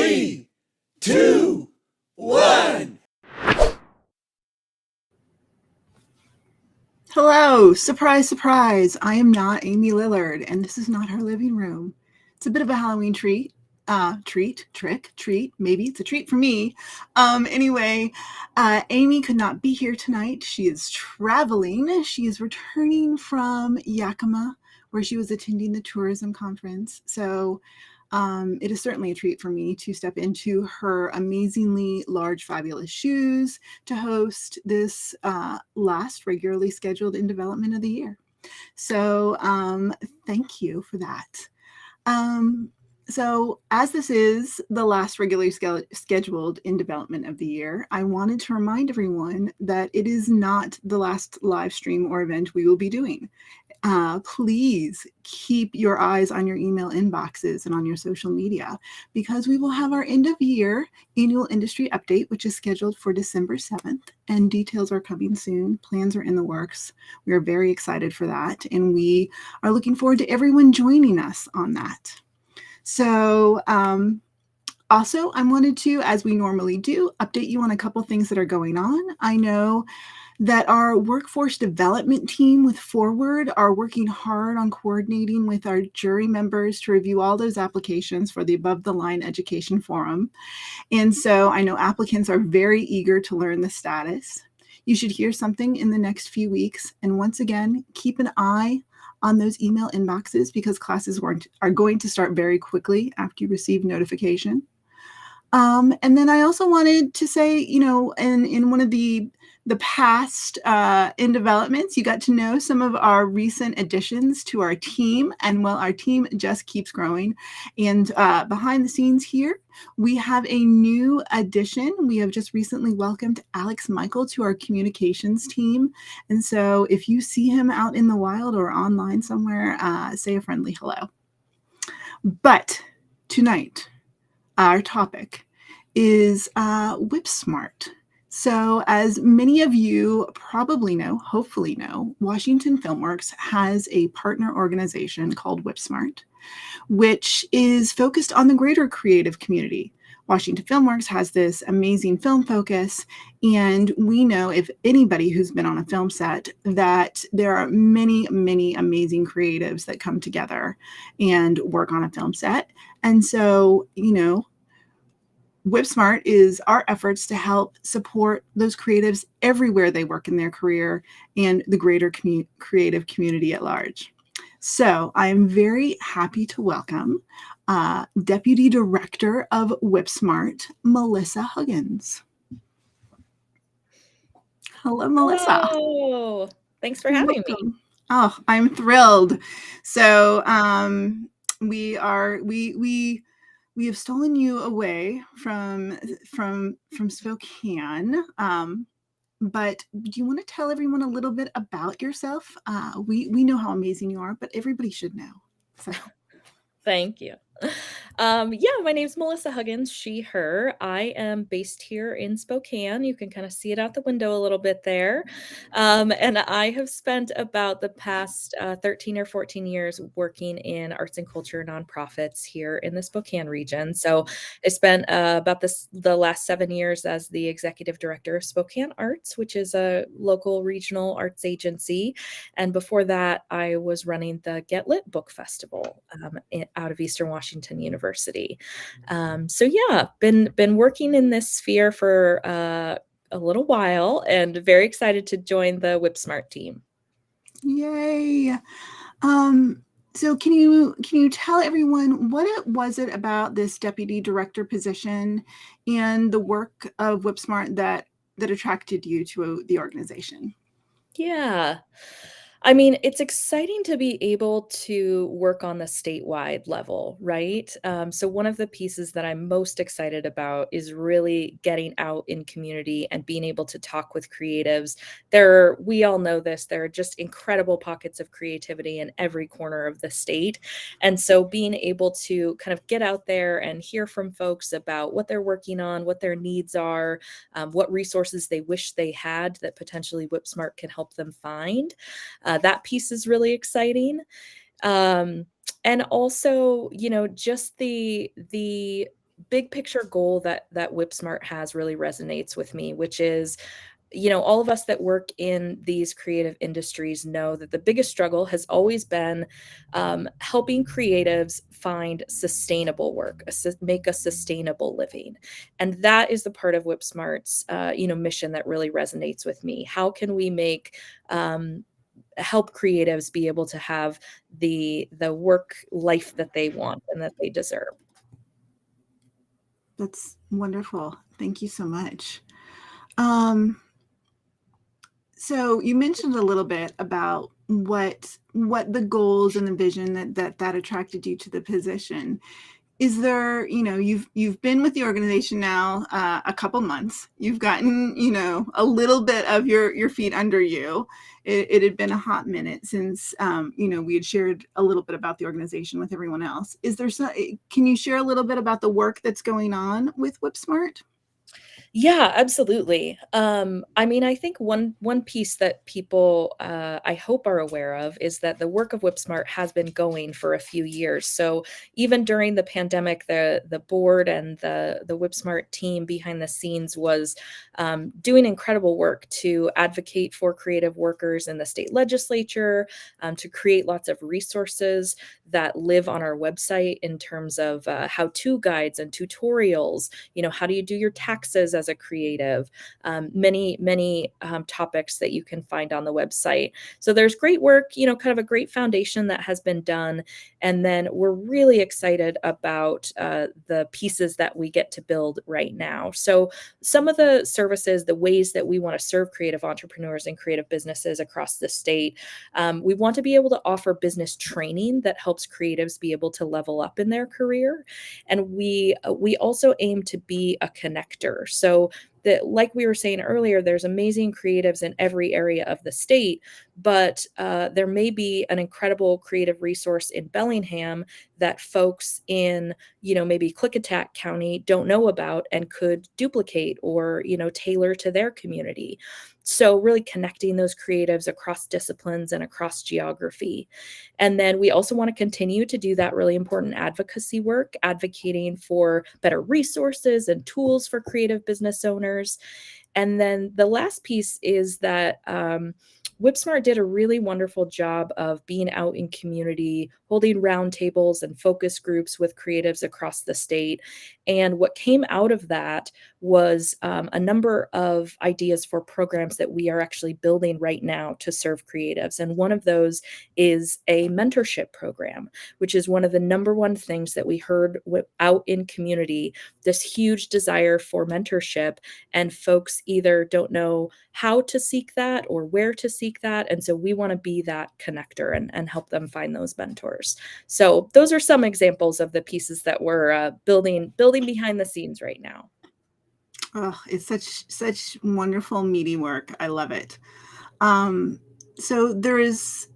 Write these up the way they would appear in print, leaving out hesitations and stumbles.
3, 2, 1. Hello, surprise, surprise. I am not Amy Lillard, and this is not her living room. It's a bit of a Halloween treat. Treat. Maybe it's a treat for me. Anyway, Amy could not be here tonight. She is traveling. She is returning from Yakima, where she was attending the tourism conference. So it is certainly a treat for me to step into her amazingly large, fabulous shoes to host this last regularly scheduled in development of the year. So thank you for that. So as this is the last regularly scheduled in development of the year, I wanted to remind everyone that it is not the last live stream or event we will be doing. Please keep your eyes on your email inboxes and on your social media, because we will have our end of year annual industry update, which is scheduled for December 7th, and details are coming soon. Plans are in the works. We are very excited for that, and we are looking forward to everyone joining us on that. So also, I wanted to, as we normally do, update you on a couple things that are going on. I know that our workforce development team with Forward are working hard on coordinating with our jury members to review all those applications for the Above the Line Education Forum. And so I know applicants are very eager to learn the status. You should hear something in the next few weeks. And once again, keep an eye on those email inboxes, because classes are going to start very quickly after you receive notification. And then I also wanted to say, in one of the past in developments, you got to know some of our recent additions to our team. And well, our team just keeps growing. And behind the scenes here, we have a new addition. We have just recently welcomed Alex Michael to our communications team. And so if you see him out in the wild or online somewhere, say a friendly hello. But tonight, our topic is Whipsmart. So as many of you probably know, hopefully know, Washington Filmworks has a partner organization called Whipsmart, which is focused on the greater creative community. Washington Filmworks has this amazing film focus, and we know, if anybody who's been on a film set, that there are many, many amazing creatives that come together and work on a film set. And so, Whipsmart is our efforts to help support those creatives everywhere they work in their career and the greater creative community at large. So I am very happy to welcome Deputy Director of Whipsmart, Melissa Huggins. Hello, Melissa. Hello. Thanks for having me. Oh, I'm thrilled. So we have stolen you away from Spokane. But do you want to tell everyone a little bit about yourself? We know how amazing you are, but everybody should know. So. Thank you. My name's Melissa Huggins, she, her. I am based here in Spokane. You can kind of see it out the window a little bit there. And I have spent about the past 13 or 14 years working in arts and culture nonprofits here in the Spokane region. So I spent about the last 7 years as the executive director of Spokane Arts, which is a local regional arts agency. And before that, I was running the Get Lit Book Festival out of Eastern Washington University. Been working in this sphere for a little while, and very excited to join the Whipsmart team. Yay! So can you tell everyone what was it about this deputy director position and the work of Whipsmart that attracted you to the organization? Yeah. I mean, it's exciting to be able to work on the statewide level, right? So one of the pieces that I'm most excited about is really getting out in community and being able to talk with creatives. We all know this, there are just incredible pockets of creativity in every corner of the state. And so being able to kind of get out there and hear from folks about what they're working on, what their needs are, what resources they wish they had that potentially Whipsmart can help them find. That piece is really exciting. And also, just the big picture goal that Whipsmart has really resonates with me, which is, all of us that work in these creative industries know that the biggest struggle has always been helping creatives find sustainable work, make a sustainable living. And that is the part of Whipsmart's, mission that really resonates with me. How can we help creatives be able to have the work life that they want and that they deserve? That's wonderful. Thank you so much. Um, so you mentioned a little bit about what the goals and the vision that attracted you to the position. Is there, you've been with the organization now a couple months. You've gotten, a little bit of your feet under you. It had been a hot minute since, we had shared a little bit about the organization with everyone else. Can you share a little bit about the work that's going on with Whipsmart? Yeah, absolutely. I mean, I think one piece that people, I hope, are aware of is that the work of Whipsmart has been going for a few years. So even during the pandemic, the board and the Whipsmart team behind the scenes was doing incredible work to advocate for creative workers in the state legislature, to create lots of resources that live on our website in terms of how-to guides and tutorials. How do you do your taxes as a creative? Many topics that you can find on the website. So there's great work, kind of a great foundation that has been done. And then we're really excited about the pieces that we get to build right now. So some of the services, the ways that we want to serve creative entrepreneurs and creative businesses across the state, we want to be able to offer business training that helps creatives be able to level up in their career. And we also aim to be a connector. So that, like we were saying earlier, there's amazing creatives in every area of the state, but there may be an incredible creative resource in Bellingham that folks in, maybe Clickitat County don't know about and could duplicate or, tailor to their community. So really connecting those creatives across disciplines and across geography. And then we also want to continue to do that really important advocacy work, advocating for better resources and tools for creative business owners. And then the last piece is that Whipsmart did a really wonderful job of being out in community, holding roundtables and focus groups with creatives across the state. And what came out of that was a number of ideas for programs that we are actually building right now to serve creatives. And one of those is a mentorship program, which is one of the number one things that we heard out in community, this huge desire for mentorship, and folks either don't know how to seek that or where to seek that. And so we want to be that connector and help them find those mentors. So those are some examples of the pieces that we're building behind the scenes right now. Oh, it's such wonderful, meaty work. I love it. So that's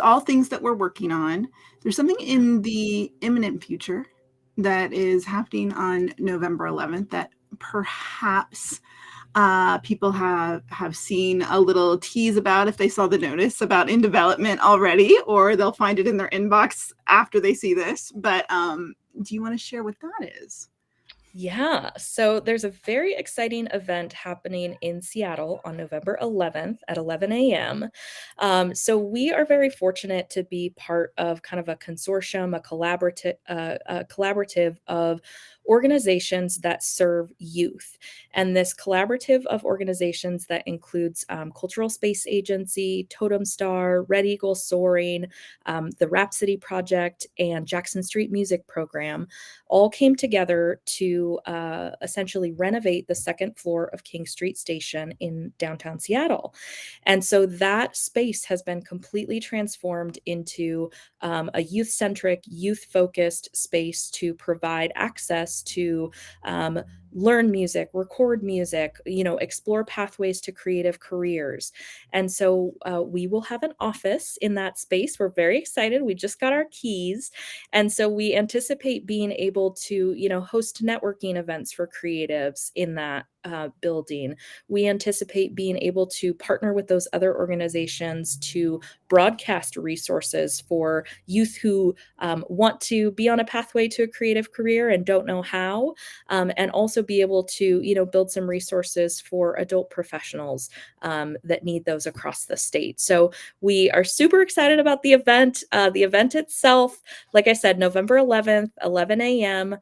all things that we're working on. There's something in the imminent future that is happening on November 11th that perhaps people have seen a little tease about if they saw the notice about in development already, or they'll find it in their inbox after they see this. But do you want to share what that is? Yeah, so there's a very exciting event happening in Seattle on November 11th at 11 a.m. So we are very fortunate to be part of kind of a consortium, a collaborative of organizations that serve youth. And this collaborative of organizations that includes Cultural Space Agency, Totem Star, Red Eagle Soaring, the Rhapsody Project, and Jackson Street Music Program all came together to essentially renovate the second floor of King Street Station in downtown Seattle. And so that space has been completely transformed into a youth-centric, youth-focused space to provide access to learn music, record music, explore pathways to creative careers. And so we will have an office in that space. We're very excited. We just got our keys. And so we anticipate being able to, host networking events for creatives in that building. We anticipate being able to partner with those other organizations to broadcast resources for youth who want to be on a pathway to a creative career and don't know how, and also be able to, build some resources for adult professionals that need those across the state. So we are super excited about the event. The event itself, like I said, November 11th, 11 a.m.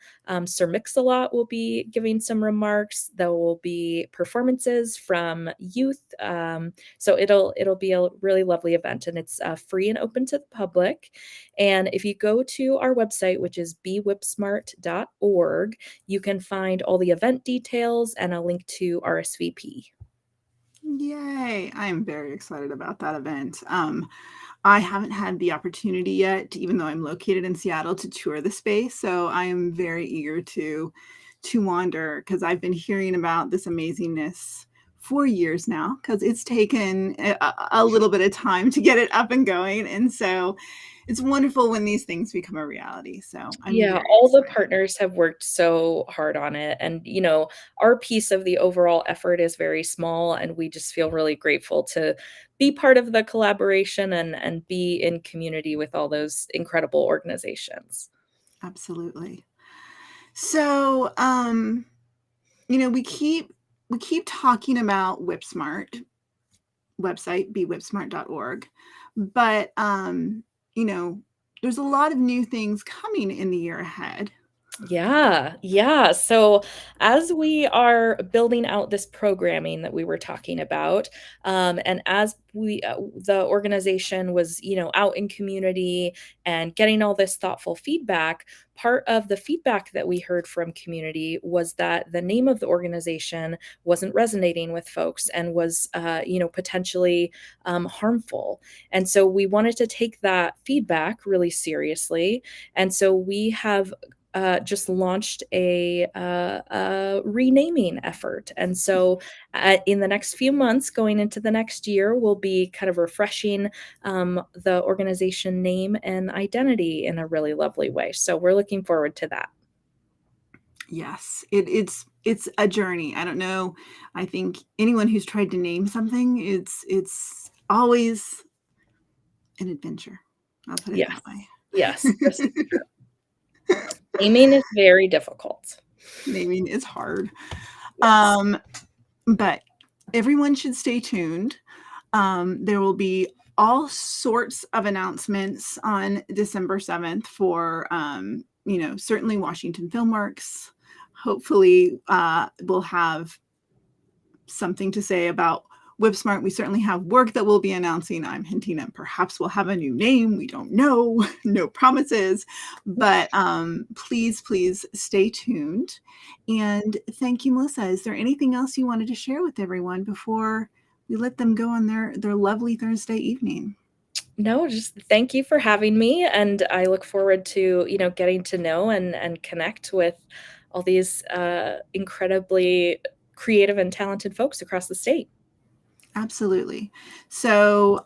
Sir Mix-a-Lot will be giving some remarks. There will be performances from youth. So it'll be a really lovely event, and it's free and open to the public. And if you go to our website, which is bewhipsmart.org, you can find all the event details and a link to RSVP. Yay! I'm very excited about that event. I haven't had the opportunity yet, even though I'm located in Seattle, to tour the space. So I am very eager to wander, because I've been hearing about this amazingness for years now, because it's taken a little bit of time to get it up and going. And so it's wonderful when these things become a reality. So I'm Yeah, very all the excited. partners have worked so hard on it. And, our piece of the overall effort is very small, and we just feel really grateful to be part of the collaboration and be in community with all those incredible organizations. Absolutely. So, we keep talking about Whipsmart website, bewhipsmart.org, but there's a lot of new things coming in the year ahead. Yeah, yeah. So as we are building out this programming that we were talking about, and as the organization was, out in community and getting all this thoughtful feedback, part of the feedback that we heard from community was that the name of the organization wasn't resonating with folks and was, potentially harmful. And so we wanted to take that feedback really seriously. And so we have just launched a renaming effort. And so in the next few months, going into the next year, we'll be kind of refreshing the organization name and identity in a really lovely way. So we're looking forward to that. Yes, it's a journey. I don't know. I think anyone who's tried to name something, it's always an adventure. I'll put it Yes. that way. Yes. This is true. Naming is very difficult. Naming is hard. Yes. But everyone should stay tuned. There will be all sorts of announcements on December 7th for, certainly Washington Filmworks. Hopefully, we'll have something to say about Whipsmart. We certainly have work that we'll be announcing. I'm hinting at perhaps we'll have a new name. We don't know. No promises. But please stay tuned. And thank you, Melissa. Is there anything else you wanted to share with everyone before we let them go on their lovely Thursday evening? No, just thank you for having me. And I look forward to, getting to know and connect with all these incredibly creative and talented folks across the state. Absolutely. So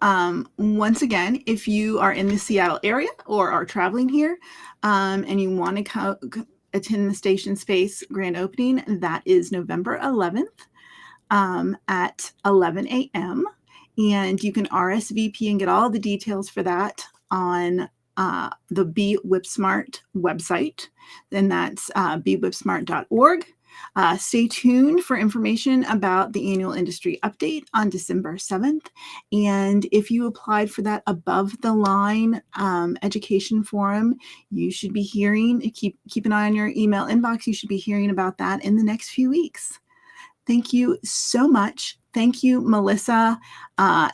once again, if you are in the Seattle area or are traveling here and you want to attend the Station Space grand opening, that is November 11th at 11 a.m. And you can RSVP and get all the details for that on the Be Whipsmart website. Then that's bewhipsmart.org. Stay tuned for information about the annual industry update on December 7th. And if you applied for that above the line education forum, you should be hearing, keep an eye on your email inbox. You should be hearing about that in the next few weeks. Thank you so much. Thank you, Melissa.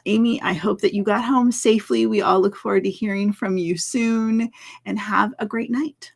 Amy, I hope that you got home safely. We all look forward to hearing from you soon, and have a great night.